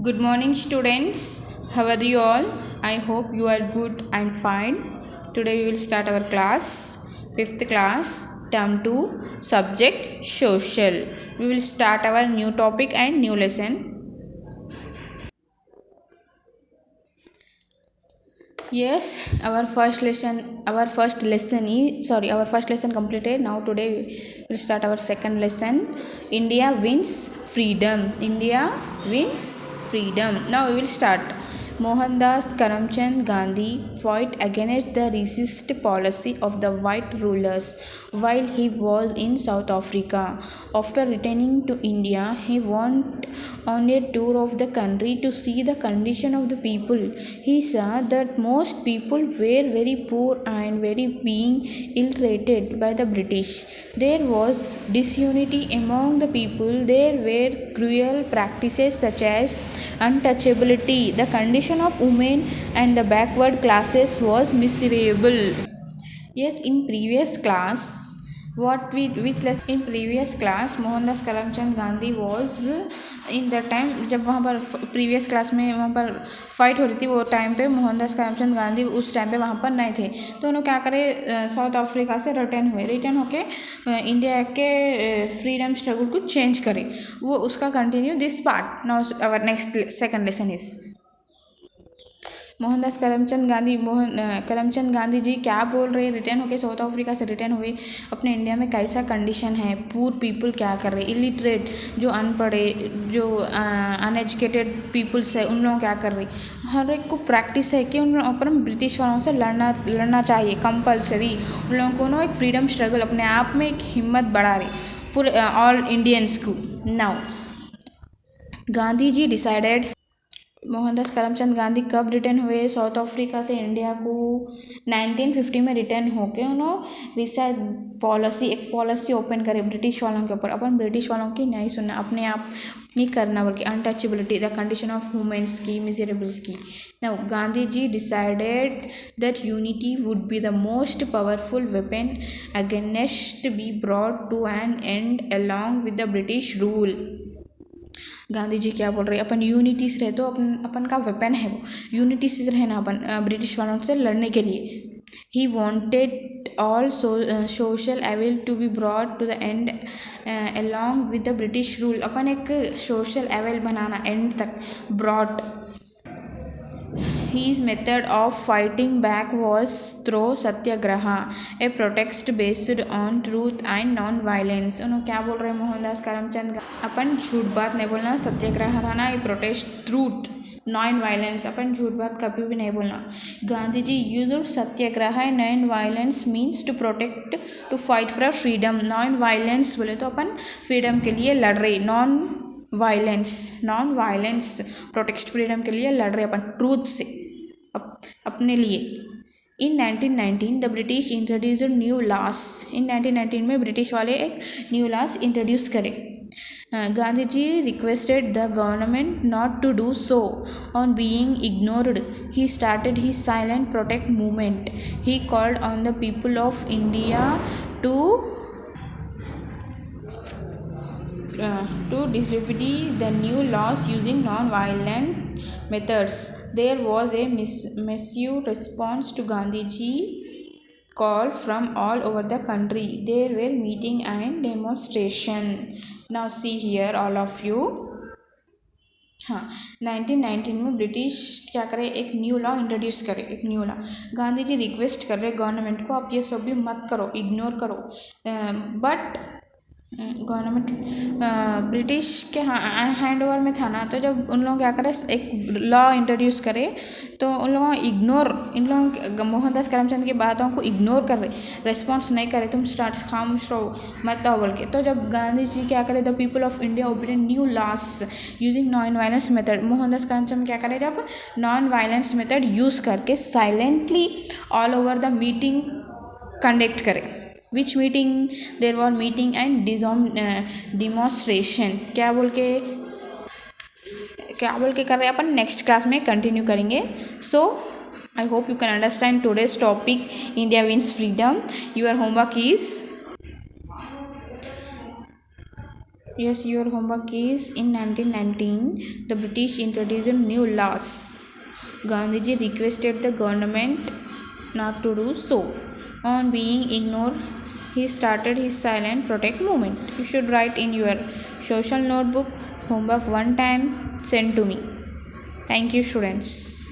Good morning, students. How are you all? I hope you are good and fine. Today we will start our class, 5th class, term 2, subject social. We will start our new topic and new lesson. Yes, our first lesson completed. Now today we will start our second lesson. India wins freedom. Now we will start. Mohandas Karamchand Gandhi fought against the racist policy of the white rulers while he was in South Africa. After returning to India, he went on a tour of the country to see the condition of the people. He saw that most people were very poor and very being ill-treated by the British. There was disunity among the people. There were cruel practices such as untouchability. The condition of women and the backward classes was miserable. Yes, in previous class, in previous class Mohandas Karamchand Gandhi was in the time जब वहाँ पर previous class में वहाँ पर fight हो रही थी, वो टाइम पे मोहनदास करमचंद गांधी उस टाइम पे वहाँ पर नहीं थे, तो उन्होंने क्या करे, साउथ अफ्रीका से रिटर्न होके इंडिया के फ्रीडम स्ट्रगल को चेंज करे. वो उसका continue this part. Now our next second lesson is Mohandas Karamchand Gandhi ji क्या बोल रहे हैं. रिटर्न होके साउथ अफ्रीका से रिटर्न हुए, अपने इंडिया में कैसा कंडीशन है, पुअर पीपल क्या कर रहे, इलिटरेट जो अनपढ़े जो अनएजुकेटेड पीपल्स है उन लोगों क्या कर रहे. हर एक को प्रैक्टिस है कि उन अपन ब्रिटिश वालों से लड़ना चाहिए कंपल्सरी. उन लोगों को एक फ्रीडम स्ट्रगल अपने आप में एक हिम्मत बढ़ा रही पूरे ऑल इंडियंस को. Now Gandhi ji decided. मोहनदास करमचंद गांधी कब रिटर्न हुए साउथ अफ्रीका से इंडिया को? 1950 में रिटर्न होके उन्होंने एक पॉलिसी ओपन करे ब्रिटिश वालों के ऊपर. अपन ब्रिटिश वालों की नहीं सुनना, अपने आप नहीं करना, बल्कि untouchability, the condition of womens की, मिजरेबल्स की. Now Gandhi ji decided that unity would be the most powerful weapon against be brought to an end along with the British rule. Gandhi ji क्या बोल रहे हैं, अपन यूनिटी से रहे तो अपन का वेपन है वो यूनिटी से रहना अपन ब्रिटिश वालों से लड़ने के लिए. He wanted all social evil to be brought to the end along with the British rule. अपन एक सोशल एविल बनाना एंड तक brought. His method of fighting back was through satyagraha, a protest based on truth and non-violence. उन्होंने क्या बोल रहे हैं मोहनदास करमचंद, अपन झूठ बात नहीं बोलना, सत्याग्रह रहना, a protest truth non violence, अपन झूठ बात कभी भी नहीं बोलना. Gandhi ji used satyagraha non violence means to protect, to fight for freedom. Non violence बोले तो अपन फ्रीडम के लिए लड़ रहे, नॉन वायलेंस प्रोटेक्ट फ्रीडम के लिए लड़ रहे अपन ट्रूथ से अपने लिए. In 1919 the British introduced new laws. In 1919 में ब्रिटिश वाले एक न्यू लॉस इंट्रोड्यूस करे. Gandhi ji requested the government not to do so. On being ignored he started he silent protest movement. He called on the people of India to distribute the new laws using non-violent methods. There was a massive response to Gandhiji call from all over the country. There were meeting and demonstration. Now see here all of you. हाँ, 1919 में British क्या करे, एक new law introduce करे, एक new law. Gandhi ji request कर रहे government को, आप ये सब भी मत करो, इग्नोर करो. बट गवर्नमेंट ब्रिटिश के हैंड ओवर में था ना, तो जब उन लोग क्या करें एक लॉ इंट्रोड्यूस करे तो उन लोगों इन लोगों मोहनदास करमचंद की बातों को इग्नोर कर रहे, रेस्पॉन्स नहीं करे, तुम स्टार्ट खामोश रहो मत आओ बोल के. तो जब गांधी जी क्या करे, the people of India open new laws using non violence method. Mohandas Karamchand क्या करे, जब नॉन वायलेंस मेथड यूज़ करके silently all over the meeting conduct करे. Which meeting? There war meeting and demonstration. क्या बोल के कर रहे हैं अपन नेक्स्ट क्लास में कंटिन्यू करेंगे. So I hope you can understand today's topic India wins freedom. Your homework is Yes, your homework is in 1919, the British introduced new laws. Gandhiji requested the government not to do so. On being ignored, he started his silent protest movement. You should write in your social notebook homework one time, send to me. Thank you, students.